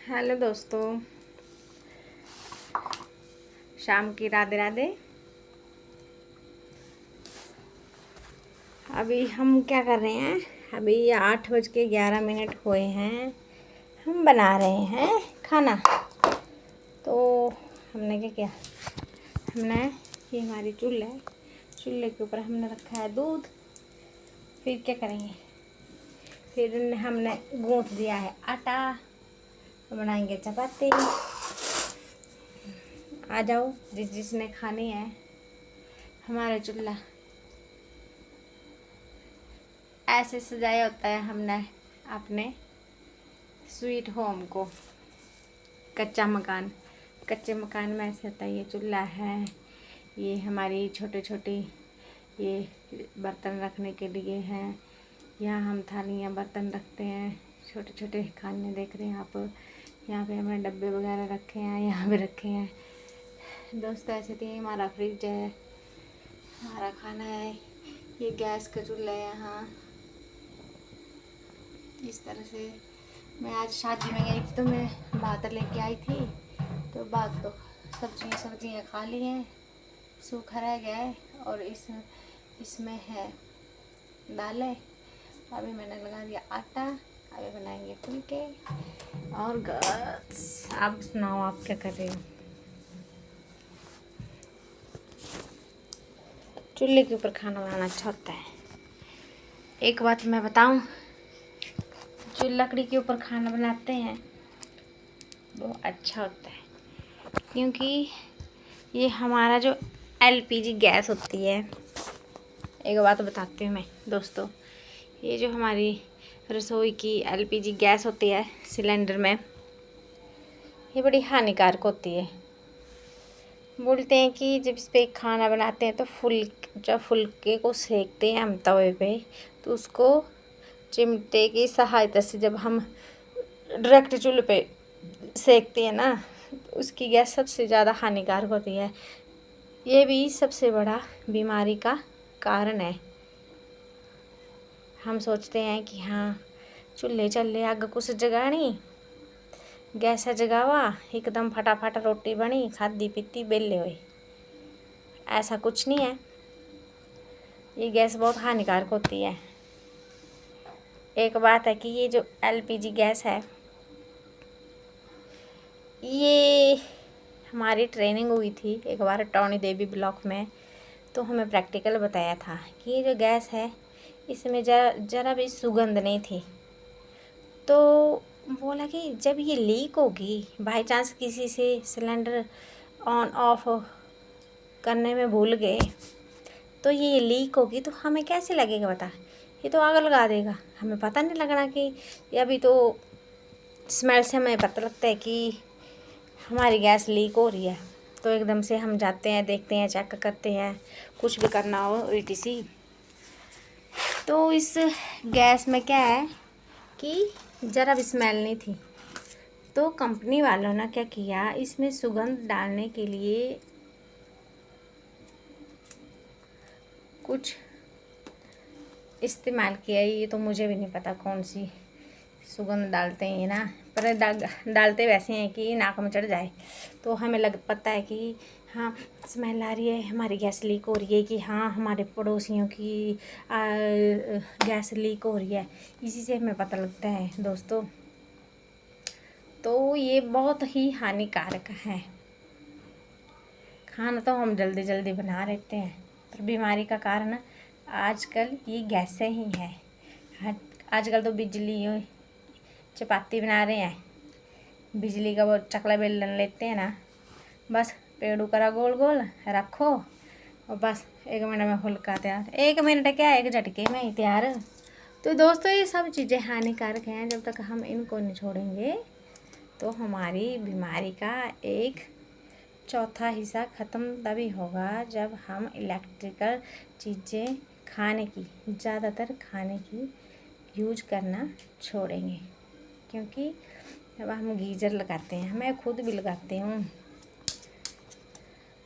Hello दोस्तों, शाम की राधे राधे। अभी हम क्या कर रहे हैं? अभी 8:11 हुए हैं। हम बना रहे हैं खाना। तो हमने क्या किया, हमने ये हमारी चूल्हा है, चूल्हे के ऊपर हमने रखा है दूध। फिर क्या करेंगे, फिर हमने गूंथ दिया है आटा। तो बनाएंगे चपाती। आ जाओ जिसने खानी है। हमारा चूल्हा ऐसे सजाया होता है हमने अपने स्वीट होम को। कच्चे मकान में ऐसे होता है। ये चूल्हा है, ये हमारी छोटे छोटे ये बर्तन रखने के लिए है। यहाँ हम थालियाँ बर्तन रखते हैं, छोटे छोटे खाने देख रहे हैं आप। यहाँ पे हमने डब्बे वगैरह रखे हैं, यहाँ पे रखे हैं दोस्तों। ऐसे तो ये हमारा फ्रिज है, हमारा खाना है। ये गैस का चूल्हा है यहाँ। इस तरह से मैं आज शादी में गई थी तो मैं बातर लेके आई थी। तो बात तो सब्जियाँ खा ली हैं, सूखा रह गया है। और इसमें है दालें। अभी मैंने लगा दिया आटा, अभी बनाएंगे फुलके और गस। आप सुनाओ, आप क्या कर रहे हो? चूल्हे के ऊपर खाना बनाना अच्छा होता है। एक बात मैं बताऊं, जो लकड़ी के ऊपर खाना बनाते हैं वो अच्छा होता है, क्योंकि ये हमारा जो एलपीजी गैस होती है। एक बात बताती हूँ मैं दोस्तों, ये जो हमारी रसोई की एलपीजी गैस होती है सिलेंडर में, ये बड़ी हानिकारक होती है। बोलते हैं कि जब इस पे खाना बनाते हैं तो जब फुलके को सेकते हैं हम तवे पे, तो उसको चिमटे की सहायता से जब हम डायरेक्ट चूल्हे पे सेकते हैं ना, तो उसकी गैस सबसे ज़्यादा हानिकारक होती है। ये भी सबसे बड़ा बीमारी का कारण है। हम सोचते हैं कि हाँ चूल्हे चल आग कुछ जगानी, गैस जगावा, एकदम फटाफट रोटी बनी, खादी पीती बेले हुए। ऐसा कुछ नहीं है, ये गैस बहुत हानिकारक होती है। एक बात है कि ये जो एलपीजी गैस है, ये हमारी ट्रेनिंग हुई थी एक बार टॉनी देवी ब्लॉक में। तो हमें प्रैक्टिकल बताया था कि ये जो गैस है इसमें जरा भी सुगंध नहीं थी। तो बोला कि जब ये लीक होगी, बाई चांस किसी से सिलेंडर ऑन ऑफ करने में भूल गए तो ये लीक होगी तो हमें कैसे लगेगा बता? ये तो आग लगा देगा, हमें पता नहीं लगना कि ये अभी तो स्मेल से हमें पता लगता है कि हमारी गैस लीक हो रही है। तो एकदम से हम जाते हैं, देखते हैं, चेक करते हैं, कुछ भी करना हो ETC। तो इस गैस में क्या है कि ज़रा भी स्मेल नहीं थी। तो कंपनी वालों ने क्या किया, इसमें सुगंध डालने के लिए कुछ इस्तेमाल किया। ये तो मुझे भी नहीं पता कौन सी सुगंध डालते हैं ना, पर डालते वैसे हैं कि नाक में चढ़ जाए। तो हमें पता है कि हाँ स्मेल आ रही है, हमारी गैस लीक हो रही है, कि हाँ हमारे पड़ोसियों की गैस लीक हो रही है। इसी से हमें पता लगता है दोस्तों। तो ये बहुत ही हानिकारक है। खाना तो हम जल्दी जल्दी बना लेते हैं, पर बीमारी का कारण आजकल ये गैसें ही है। आजकल तो बिजली चपाती बना रहे हैं, बिजली का वो चकला बेलन लेते हैं ना, बस पेड़ू करा गोल गोल रखो और बस 1 मिनट में फुल्का तैयार। 1 मिनट क्या, 1 झटके में ही तैयार। तो दोस्तों ये सब चीज़ें हानिकारक हैं। जब तक हम इनको नहीं छोड़ेंगे तो हमारी बीमारी का एक चौथा हिस्सा ख़त्म तभी होगा जब हम इलेक्ट्रिकल चीज़ें ज़्यादातर खाने की यूज करना छोड़ेंगे। क्योंकि जब हम गीज़र लगाते हैं, मैं खुद भी लगाती हूँ,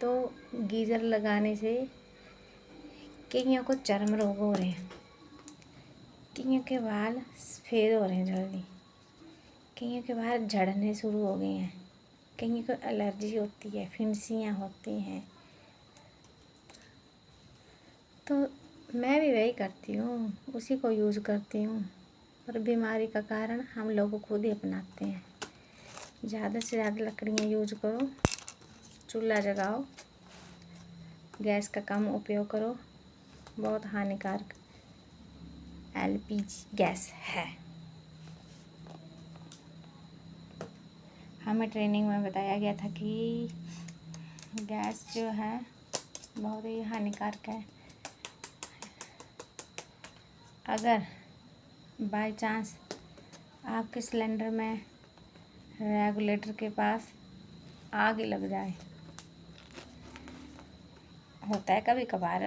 तो गीज़र लगाने से कईयों को चर्म रोग हो रहे हैं, कईयों के बाल सफ़ेद हो रहे हैं जल्दी, कईयों के बाहर झड़ने शुरू हो गए हैं, कईयों को एलर्जी होती है, फिंसियाँ होती हैं। तो मैं भी वही करती हूँ, उसी को यूज़ करती हूँ। और बीमारी का कारण हम लोग खुद ही अपनाते हैं। ज़्यादा से ज़्यादा लकड़ियाँ यूज करो, चूल्हा जगाओ, गैस का कम उपयोग करो। बहुत हानिकारक एलपीजी गैस है। हमें ट्रेनिंग में बताया गया था कि गैस जो है बहुत ही हानिकारक है। अगर बाय चांस आपके सिलेंडर में रेगुलेटर के पास आग लग जाए, होता है कभी कभार,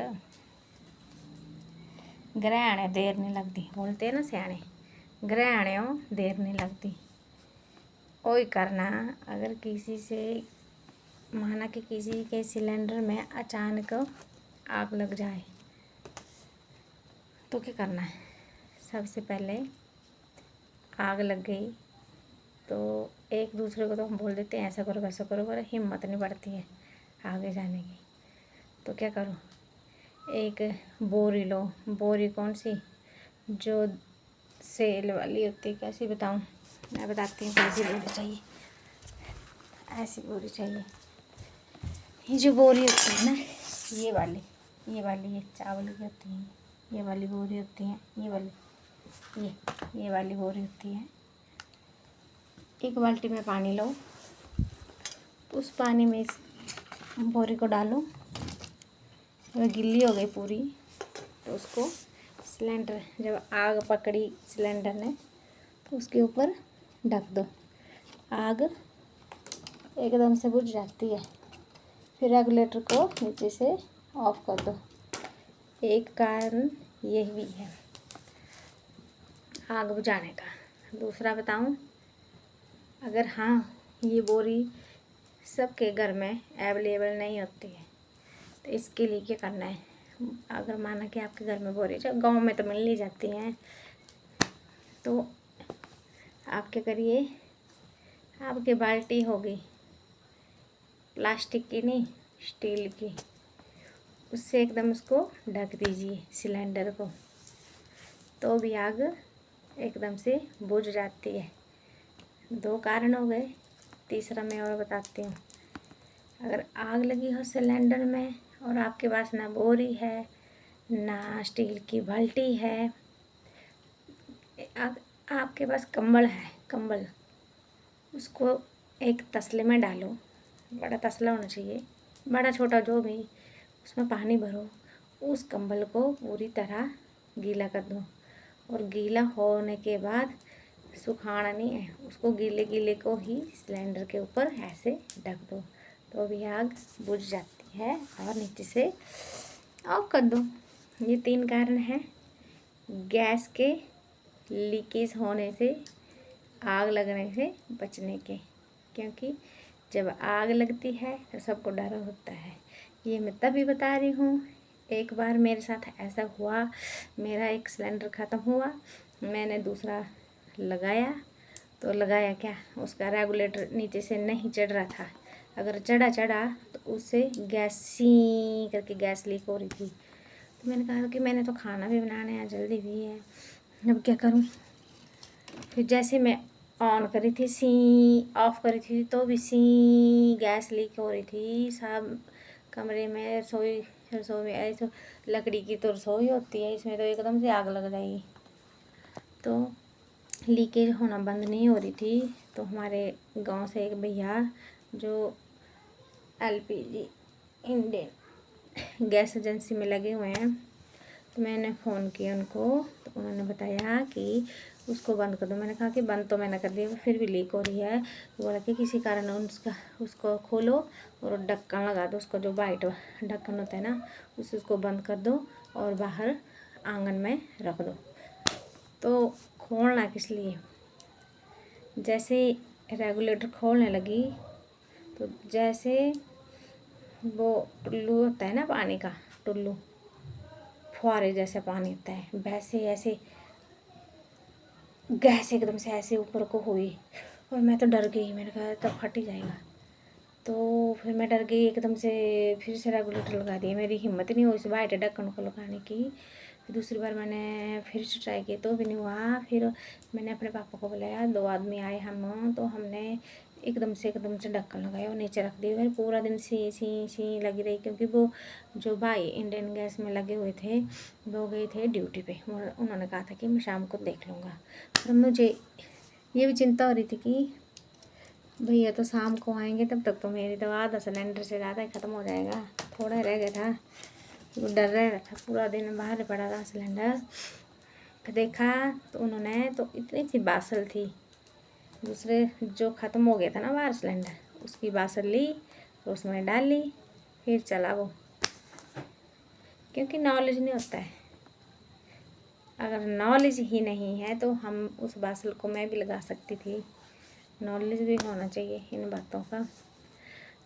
ग्रहण देर नहीं लगती, बोलते हैं ना सियाने, ग्रहण देर नहीं लगती। वही करना, अगर किसी से माना कि किसी के सिलेंडर में अचानक आग लग जाए तो क्या करना है। सबसे पहले आग लग गई तो एक दूसरे को तो हम बोल देते हैं ऐसा करो वैसा करो, पर हिम्मत नहीं बढ़ती है आगे जाने की। तो क्या करो, एक बोरी लो। बोरी कौन सी, जो सेल वाली होती है, कैसी बताऊँ, मैं बताती हूँ कैसी बोरी चाहिए। ऐसी बोरी चाहिए। ये जो बोरी होती है ना, ये वाली ये चावल की होती है। ये वाली बोरी होती है, ये वाली बोरी होती है। एक बाल्टी में पानी लो, उस पानी में इस बोरी को डालो। जब गिल्ली हो गई पूरी तो उसको सिलेंडर, जब आग पकड़ी सिलेंडर ने तो उसके ऊपर ढक दो। आग एकदम से बुझ जाती है, फिर रेगुलेटर को नीचे से ऑफ कर दो। एक कारण यही भी है आग बुझाने का। दूसरा बताऊं, अगर ये बोरी सबके घर में अवेलेबल नहीं होती है तो इसके लिए क्या करना है। अगर माना कि आपके घर में बोरी, जब गांव में तो मिल नहीं जाती हैं, तो आप क्या करिए, आपकी बाल्टी होगी प्लास्टिक की नहीं, स्टील की, उससे एकदम उसको ढक दीजिए सिलेंडर को, तो भी आग एकदम से बुझ जाती है। 2 कारण हो गए। तीसरा मैं और बताती हूँ। अगर आग लगी हो सिलेंडर में और आपके पास ना बोरी है ना स्टील की बाल्टी है, आपके पास कंबल है, कंबल, उसको एक तसले में डालो। बड़ा तसला होना चाहिए, बड़ा छोटा जो भी, उसमें पानी भरो, उस कंबल को पूरी तरह गीला कर दो। और गीला होने के बाद सुखाना नहीं है, उसको गीले गीले को ही सिलेंडर के ऊपर ऐसे ढक दो, तो भी आग बुझ जाती है और नीचे से ऑफ कर दो। ये 3 कारण हैं गैस के लीकेज होने से, आग लगने से बचने के। क्योंकि जब आग लगती है तो सबको डर होता है। ये मैं तभी बता रही हूँ। एक बार मेरे साथ ऐसा हुआ, मेरा एक सिलेंडर ख़त्म हुआ, मैंने दूसरा लगाया तो लगाया क्या, उसका रेगुलेटर नीचे से नहीं चढ़ रहा था। अगर चढ़ा तो उससे गैस सी करके गैस लीक हो रही थी। तो मैंने कहा कि मैंने तो खाना भी बनाना है, जल्दी भी है, अब क्या करूँ। फिर जैसे मैं ऑन करी थी सी, ऑफ करी थी तो भी सी गैस लीक हो रही थी। सब कमरे में, रसोई में ऐसे, लकड़ी की तो रसोई होती है, इसमें तो एकदम से आग लग जाएगी। तो लीकेज होना बंद नहीं हो रही थी। तो हमारे गांव से एक भैया जो एलपीजी इंडेन गैस एजेंसी में लगे हुए हैं, तो मैंने फ़ोन किया उनको, तो उन्होंने बताया कि उसको बंद कर दो। मैंने कहा कि बंद तो मैंने कर दिया, फिर भी लीक हो रही है। तो बोला कि किसी कारण उसको खोलो और ढक्कन लगा दो, उसको जो वाइट ढक्कन होता है ना, उसको बंद कर दो और बाहर आंगन में रख दो। तो खोलना किस लिए, जैसे रेगुलेटर खोलने लगी तो जैसे वो टुल्लू होता है ना पानी का, टुल्लू फुहारे जैसे पानी होता है, वैसे ऐसे गैस एकदम से ऐसे ऊपर को हुई और मैं तो डर गई, मैंने कहा तब फट ही जाएगा। तो फिर मैं डर गई एकदम से, फिर से रेगुलेटर लगा दिया। मेरी हिम्मत नहीं हुई उस वाइट ढक्कन को लगाने की। फिर दूसरी बार मैंने फिर से ट्राई किया तो भी नहीं हुआ। फिर मैंने अपने पापा को बुलाया, 2 आदमी आए हम, तो हमने एकदम से ढक्कन लगाया और नीचे रख दिया। फिर पूरा दिन सी सी सी लगी रही, क्योंकि वो जो भाई इंडियन गैस में लगे हुए थे वो गए थे ड्यूटी पे। उन्होंने कहा था कि मैं शाम को देख लूँगा। पर मुझे ये भी चिंता हो रही थी कि भैया तो शाम को आएंगे, तब तक तो मेरी तो आधा सिलेंडर से ज़्यादा ही ख़त्म हो जाएगा, थोड़ा रह गया था। वो डर रहा था, पूरा दिन बाहर पड़ा था सिलेंडर। फिर देखा तो उन्होंने तो इतनी सी बासल थी, दूसरे जो ख़त्म हो गया था ना बाहर सिलेंडर, उसकी बासल ली और उसमें डाल ली, फिर चला वो। क्योंकि नॉलेज नहीं होता है, अगर नॉलेज ही नहीं है तो हम उस बासल को मैं भी लगा सकती थी। नॉलेज भी होना चाहिए इन बातों का।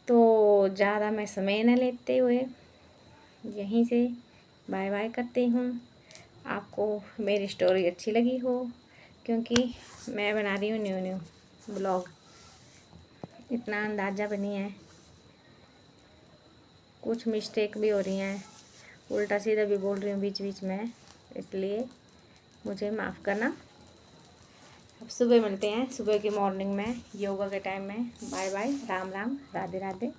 तो ज़्यादा मैं समय न लेते हुए यहीं से बाय बाय करती हूँ। आपको मेरी स्टोरी अच्छी लगी हो, क्योंकि मैं बना रही हूँ न्यू न्यू ब्लॉग, इतना अंदाज़ा भी नहीं है, कुछ मिस्टेक भी हो रही हैं, उल्टा सीधा भी बोल रही हूँ बीच बीच में, इसलिए मुझे माफ़ करना। अब सुबह मिलते हैं, सुबह की मॉर्निंग में, योगा के टाइम में। Bye bye, Ram Ram, Radhe Radhe.